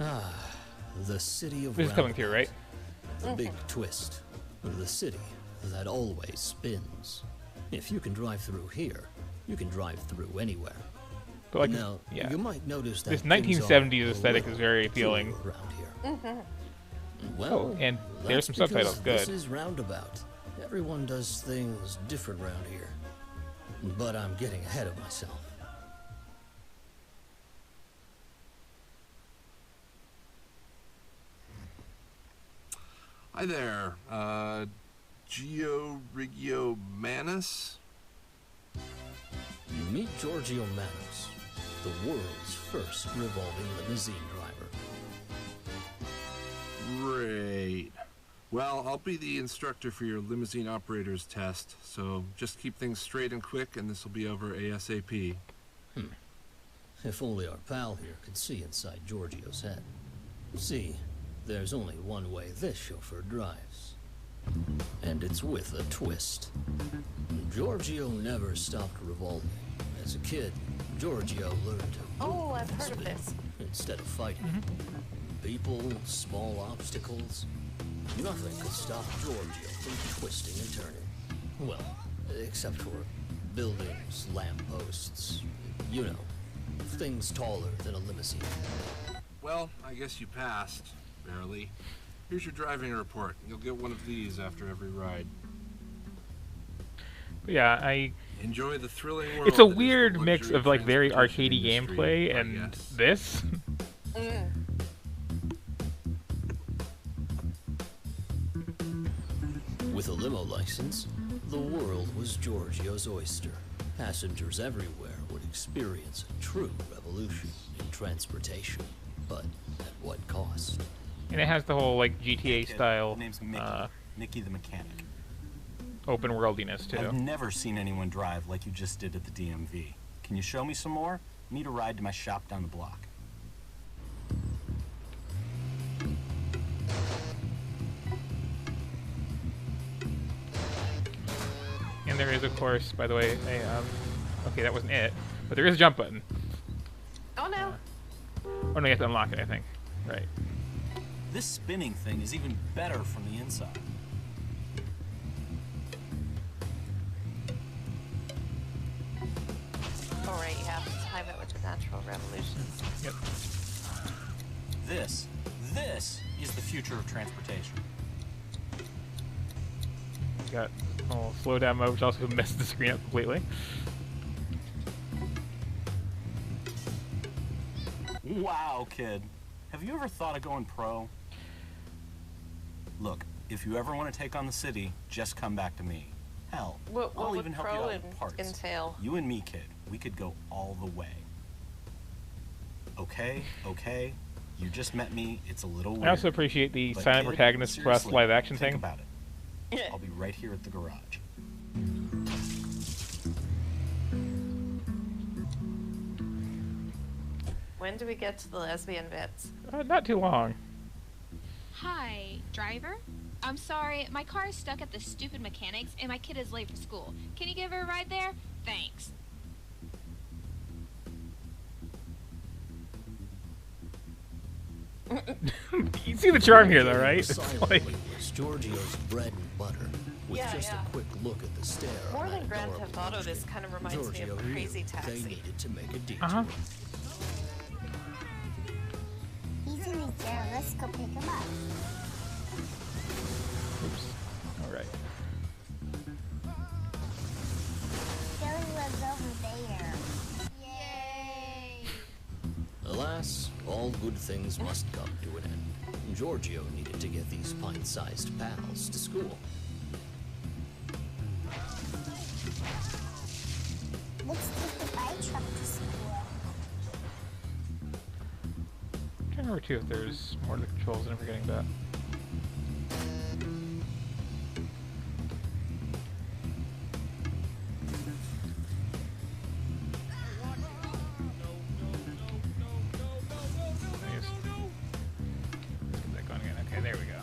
Ah, the city of This is coming through, right? The big twist. The city that always spins. If you can drive through here, you can drive through anywhere. But like, Now, yeah, you might notice that this things are 1970s a aesthetic little is very appealing. cooler around here. Well, Oh, and there's some that's subtitles. because Good. This is Roundabout. Everyone does things different around here. But I'm getting ahead of myself. Hi there, Giorgio Manis? Meet Giorgio Manos, the world's first revolving limousine driver. Great. Well, I'll be the instructor for your limousine operator's test, so just keep things straight and quick, and this will be over ASAP. If only our pal here could see inside Giorgio's head. See, there's only one way this chauffeur drives. And it's with a twist. Giorgio never stopped revolving. As a kid, Giorgio learned to Oh, I've heard of spin this. instead of fighting. People, small obstacles, nothing could stop Giorgio from twisting and turning. Well, except for buildings, lampposts, you know, things taller than a limousine. Well, I guess you passed. Barely. Here's your driving report. You'll get one of these after every ride. But yeah, Enjoy the thrilling world. it's a that is the weird mix luxury of like very transportation arcadey industry, gameplay I and guess. this. With a limo license, the world was Giorgio's oyster. Passengers everywhere would experience a true revolution in transportation. But at what cost? And it has the whole like GTA Kid, style the name's Mickey. Mickey the mechanic. open worldiness I've too. never seen anyone drive like you just did at the DMV. Can you show me some more? Need a ride to my shop down the block. And there is, of course, by the way, a okay, that wasn't it, but there is a jump button. Oh no. Oh no, you have to unlock it, I think. Right. This spinning thing is even better from the inside. Alright, you have to time it with your natural revolutions. Yep. This is the future of transportation. Got a little slow down mode, which also messed the screen up completely. Wow, kid. Have you ever thought of going pro? Look, if you ever want to take on the city, just come back to me. Hell, What I'll would even help you pro out with parts. entail? You and me, kid, we could go all the way. Okay, okay. You just met me. It's a little weird. I also appreciate the But silent kid, protagonist plus seriously, live action think thing. about it. I'll be right here at the garage. When do we get to the lesbian bits? Not too long. Hi, driver? I'm sorry, my car is stuck at the stupid mechanics and my kid is late for school. Can you give her a ride there? Thanks. You see the charm here, though, right? It's Silently like, was Giorgio's bread and butter. With Yeah, just yeah. a quick look at the stare More on than that Grand adorable Theft Auto, this munchkin, kind of reminds me Giorgio of knew Crazy they Taxi. needed to make a detour. He's in his there. Let's go pick him up. oops. All right. Billy lives over there. Yay! Alas, all good things must come to an end. Giorgio needed to get these pint-sized pals to school. Let's take the fire truck to school. I'm trying to remember too if there's more to the controls and I'm forgetting that. Let's get that going again. Okay, there we go.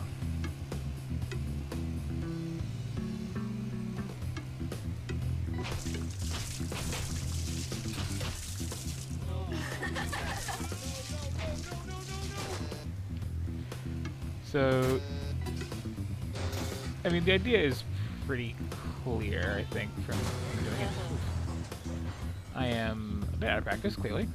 So, I mean, the idea is pretty clear, I think, from doing it. I am a bit out of practice, clearly.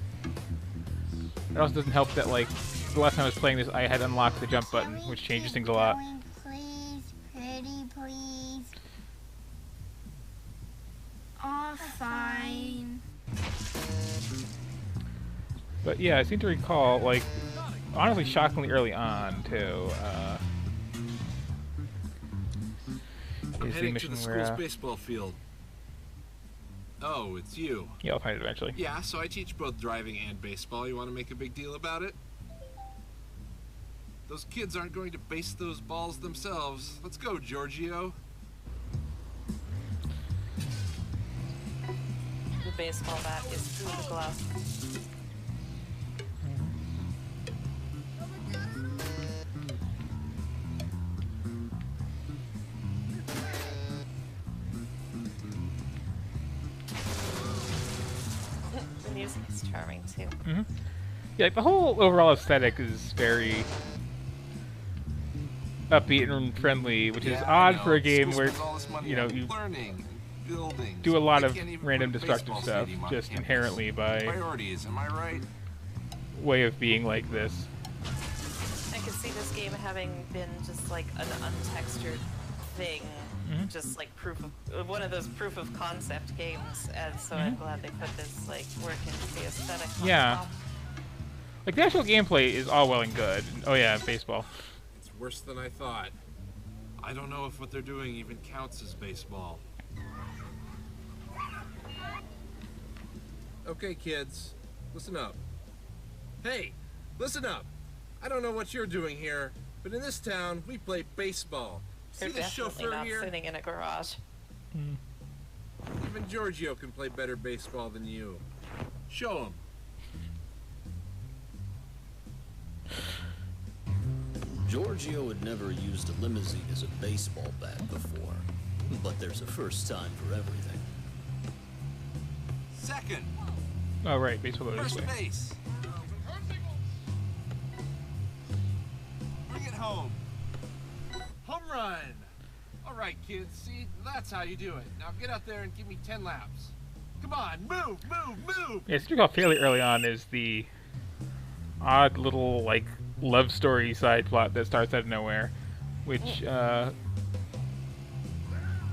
It also doesn't help that, like, the last time I was playing this, I had unlocked the jump button, which changes things a lot. Going, please, pretty, please. Oh, fine. But yeah, I seem to recall, like, honestly, shockingly early on, too, I'm is the heading to mission the where, school's baseball field. Oh, it's you. yeah, I'll find it eventually. Yeah, so I teach both driving and baseball. You want to make a big deal about it? Those kids aren't going to base those balls themselves. Let's go, Giorgio. The baseball bat is through the glove. The music is charming too. Yeah, like, the whole overall aesthetic is very upbeat and friendly, which is Yeah, I odd know. for a game School where, spends all this money you know, on you learning and building. do a lot They of can't even random put a destructive baseball stuff, stadium on just campus. inherently by Priorities, am I right? way of being like this. I could see this game having been just like an untextured thing, just like one of those proof of concept games, and so I'm glad they put this like work into the aesthetic. Yeah. Like, the actual gameplay is all well and good. Oh yeah, baseball. It's worse than I thought. I don't know if what they're doing even counts as baseball. Okay, kids, listen up. Hey, listen up. I don't know what you're doing here, but in this town, we play baseball. They're See the definitely chauffeur not here? sitting in a garage. Even Giorgio can play better baseball than you. Show him. Giorgio had never used a limousine as a baseball bat before, but there's a first time for everything. Second, Oh right, baseball goes this first way. base. Bring it home. Home run. All right, kids. See, that's how you do it. Now get out there and give me 10 laps. Come on, move, move, move. Yeah, it's recall fairly early on is the odd little, like, love story side plot that starts out of nowhere, which, yeah,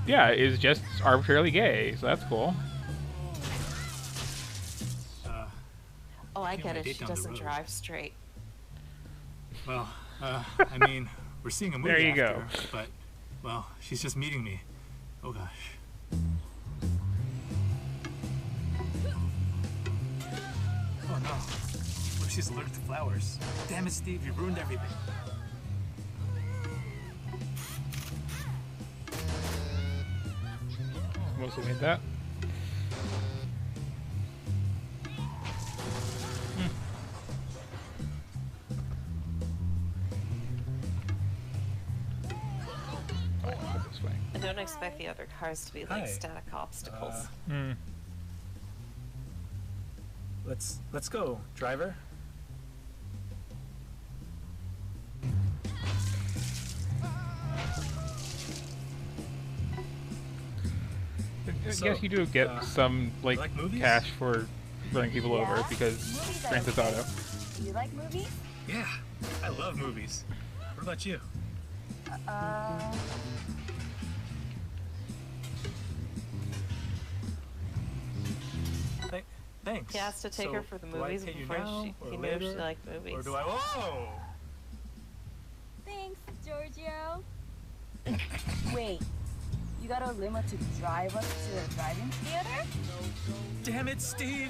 is just arbitrarily gay, so that's cool. Oh, I get my it. date She down the doesn't road. drive straight. Well, I mean, we're seeing a movie There you after, go. but, well, she's just meeting me. Oh gosh. Oh no. What if she's allergic to flowers? Damn it, Steve, you ruined everything. Mostly made that. This way. I don't expect the other cars to be like Hi. static obstacles. Let's go, driver. I So, guess you do get some, like, like movies? cash for running people over because Movies are Grand Theft okay. Auto. Do you like movies? Yeah, I love movies. What about you? Thanks. He has to take her for the do I movies pay you before now, he or knew if she later? liked movies. Or do I? Whoa! Thanks, Giorgio. Wait, you got a limo to drive us to the driving theater? Damn it, Steve!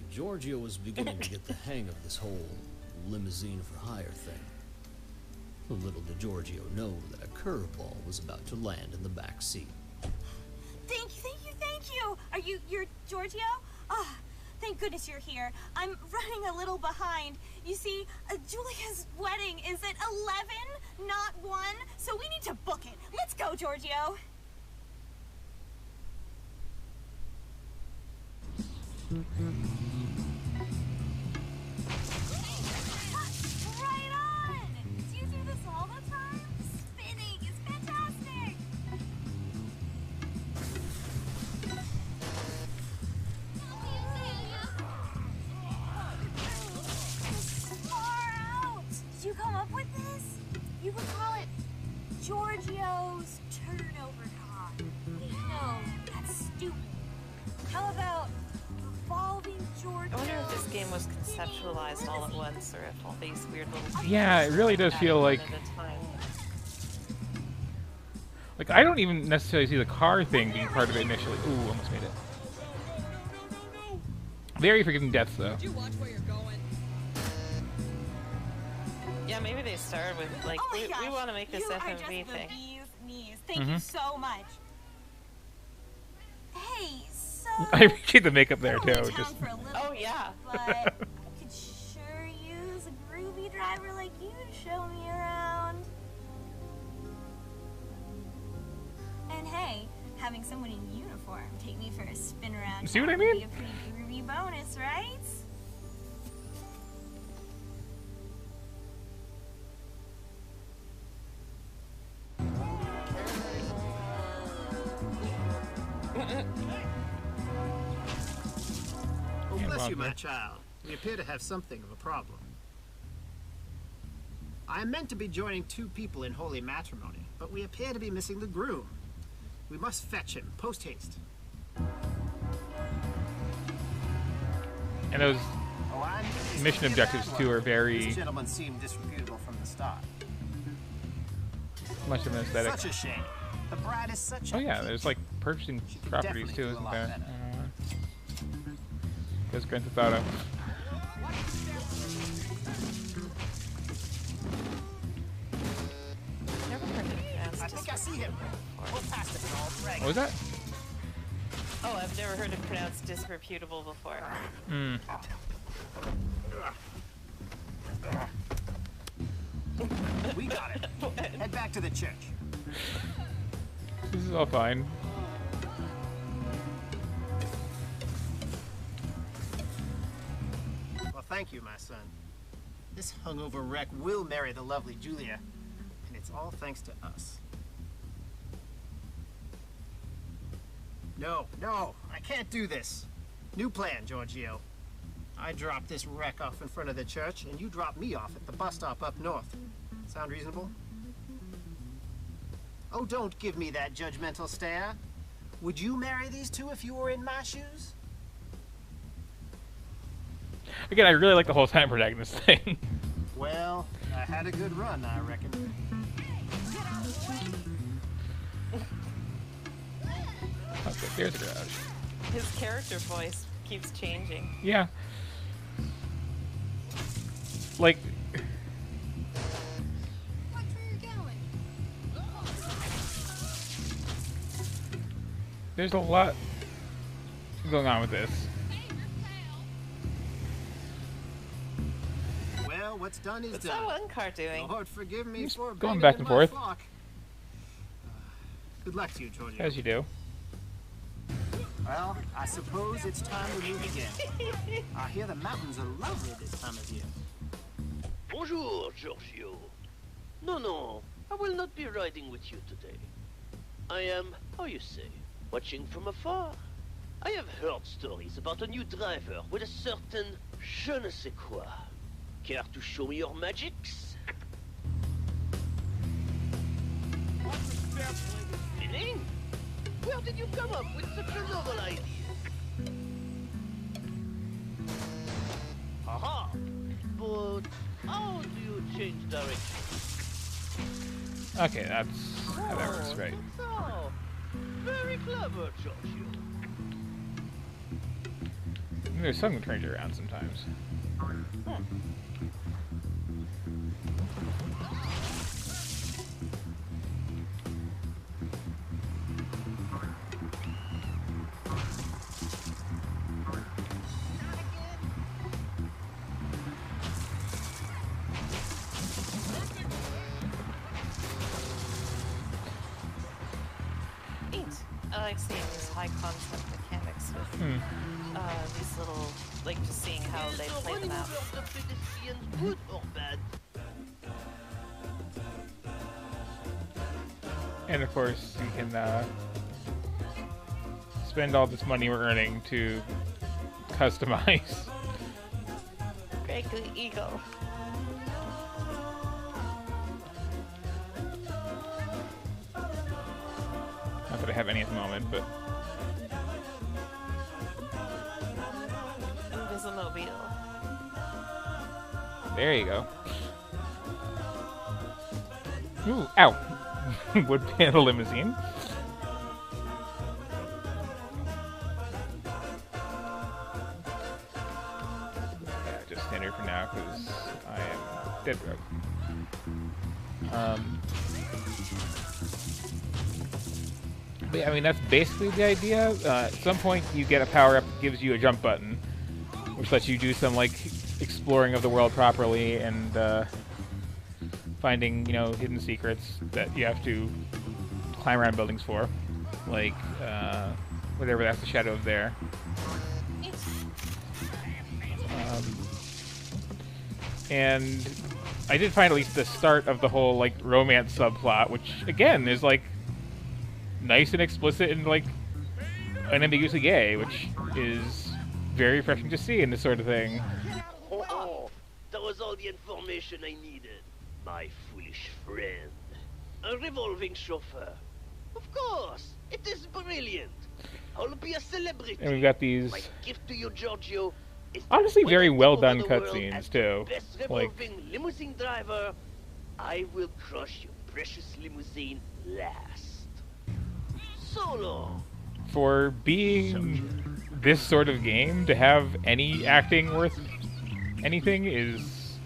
Giorgio was beginning to get the hang of this whole limousine for hire thing. Little did Giorgio know that a curveball was about to land in the back seat. Thank you, thank you, thank you! You're Giorgio? Ah, thank goodness you're here. I'm running a little behind. You see, Julia's wedding is at 11, not 1, so we need to book it. Let's go, Giorgio! Right on! You could call it Giorgio's turnover car. Wait, no, that's stupid. How about evolving Giorgio? I wonder if this game was conceptualized all at once, or if all these weird little Yeah, it really does feel like... at a time. Like, I don't even necessarily see the car thing being part of it initially. Ooh, almost made it. Very forgiving deaths, though. Yeah, maybe they started with, like, Oh my we gosh, want to make this you are FMV just thing. the bee's knees. Thank you so much. Hey, so... I appreciate the makeup there, I'm only too. in town Just... for a little Oh, yeah. But I could sure use a groovy driver like you to show me around. And hey, having someone in uniform take me for a spin around See what I town would mean? be a pretty groovy bonus, right? Oh, Yeah, bless Bob, you, my yeah. child. We appear to have something of a problem. I am meant to be joining 2 people in holy matrimony, but we appear to be missing the groom. We must fetch him, post-haste. And those Oh, I knew mission this objectives, bad too, luck. are very... This gentleman seemed disreputable from the start. much of an aesthetic. Such a shame. The bride is such Oh a yeah, peach. there's like purchasing She could properties definitely too, do a isn't lot there? better. Goes Grand Theft Auto. Never heard it pronounced I think I see him. We'll pass it in all What was that? Oh, I've never heard it pronounced disreputable before. Hmm. We got it. Head back to the church. This is all fine. Well, thank you, my son. This hungover wreck will marry the lovely Julia, and it's all thanks to us. No, I can't do this. New plan, Giorgio. I drop this wreck off in front of the church, and you drop me off at the bus stop up north. Sound reasonable? Oh, don't give me that judgmental stare. Would you marry these two if you were in my shoes? Again, I really like the whole time protagonist thing. Well, I had a good run, I reckon. Okay, there's a garage. His character voice keeps changing. Yeah. Like, there's a lot going on with this. Well, what's done is What's done. that one car doing? Lord, forgive me Just for going abandoning back and my forth. flock. Good luck to you, Giorgio. As you do. Well, I suppose it's time to move again. I hear the mountains are lovely this time of year. Bonjour, Giorgio. No, I will not be riding with you today. I am, how you say, watching from afar. I have heard stories about a new driver with a certain je ne sais quoi. Care to show me your magics? Feeling? Where did you come up with such a novel idea? Aha! But how do you change direction? Okay, that's how that works, right? So, very clever, Giorgio. There's some that turns you around sometimes. Neat. I like seeing these high concept mechanics with these little, like just seeing how they play them out. The pedestrians good or bad? And of course, you can spend all this money we're earning to customize. Great Eagle. that I have any at the moment, but Invisimobile. there you go. Ooh, ow! Wood panel limousine. Yeah, just standard for now because I am dead broke. But yeah, I mean, that's basically the idea. At some point, you get a power-up that gives you a jump button, which lets you do some, like, exploring of the world properly and finding, you know, hidden secrets that you have to climb around buildings for. Like, whatever that's the shadow of there. And I did find at least the start of the whole, like, romance subplot, which, again, is, like, nice and explicit and, like, unambiguously gay, which is very refreshing to see in this sort of thing. Oh, that was all the information I needed, my foolish friend. A revolving chauffeur. Of course, it is brilliant. I'll be a celebrity. And we've got these My gift to you, Giorgio, is honestly that very when I well take done over the world cutscenes, as too. the best Like, revolving limousine driver, I will crush your precious limousine last. So long. for being this sort of game, to have any acting worth anything is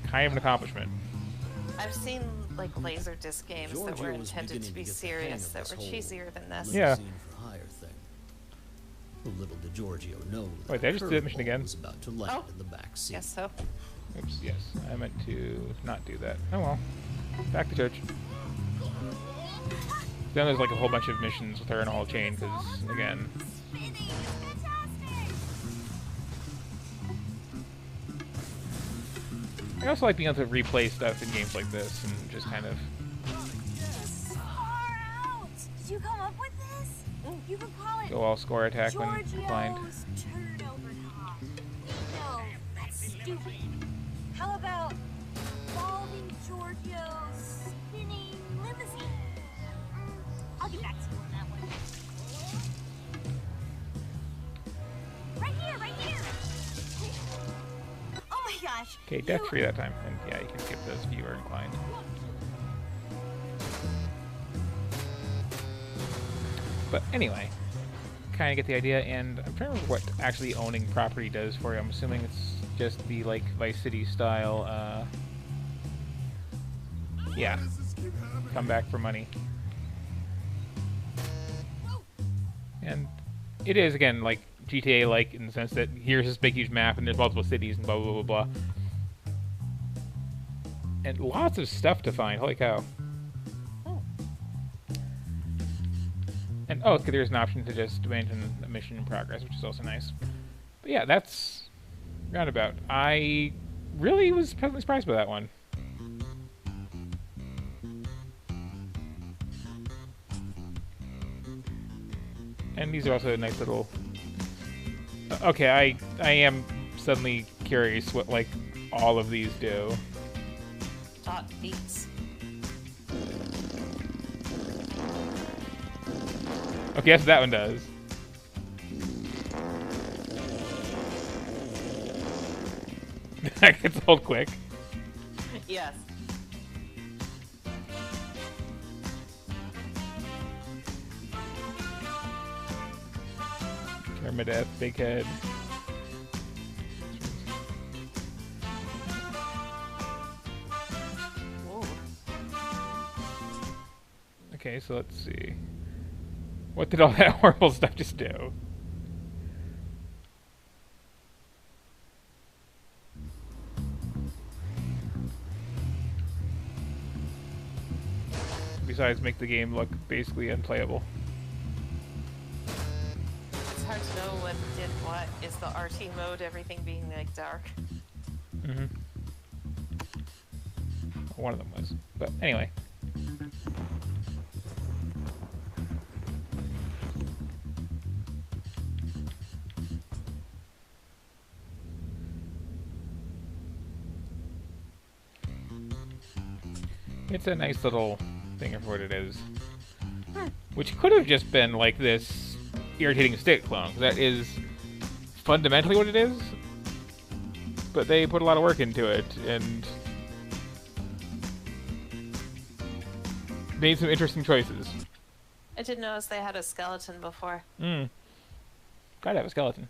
kind of an accomplishment. I've seen like Laserdisc games that were intended to be serious that were cheesier than this. Yeah. For hire thing. Little did Giorgio know that Wait, did I just do that mission curveball again? was about to land in the back seat. Guess so. Oops, yes. I meant to not do that. Oh well. Back to church. Then there's like a whole bunch of missions with her in a whole chain, because, again... I also like being able to replay stuff in games like this, and just kind of... Far out. Did you come up with this? You could call it go all score attack when blind. Giorgio's turnover top. No, that's stupid. How about Revolving Giorgio's spinning limousine? I'll get back to you on that one. Right here, right here. Oh my gosh. Okay, death free that time, and yeah, you can skip those if you are inclined. But anyway, kind of get the idea, and I'm trying to remember what actually owning property does for you. I'm assuming it's just the, like, Vice City style, yeah, come back for money. And it is, again, like, GTA-like in the sense that here's this big, huge map, and there's multiple cities, and blah, blah, blah, blah. And lots of stuff to find, holy cow. And, oh, okay, there's an option to just abandon a mission in progress, which is also nice. But yeah, that's Roundabout. I really was pleasantly surprised by that one. And these are also nice little... Okay, I am suddenly curious what, like, all of these do. Dot beats. Okay, that's what that one does. That gets old quick. Yes. Permadeath, big head. Whoa. Okay, so let's see. What did all that horrible stuff just do? Besides, make the game look basically unplayable. It's hard to know what did what. Is the RT mode everything being like dark? Mm-hmm. One of them was. But anyway. It's a nice little thing of what it is. Which could have just been like this irritating stick clone. That is fundamentally what it is. But they put a lot of work into it and made some interesting choices. I didn't notice they had a skeleton before. Gotta have a skeleton.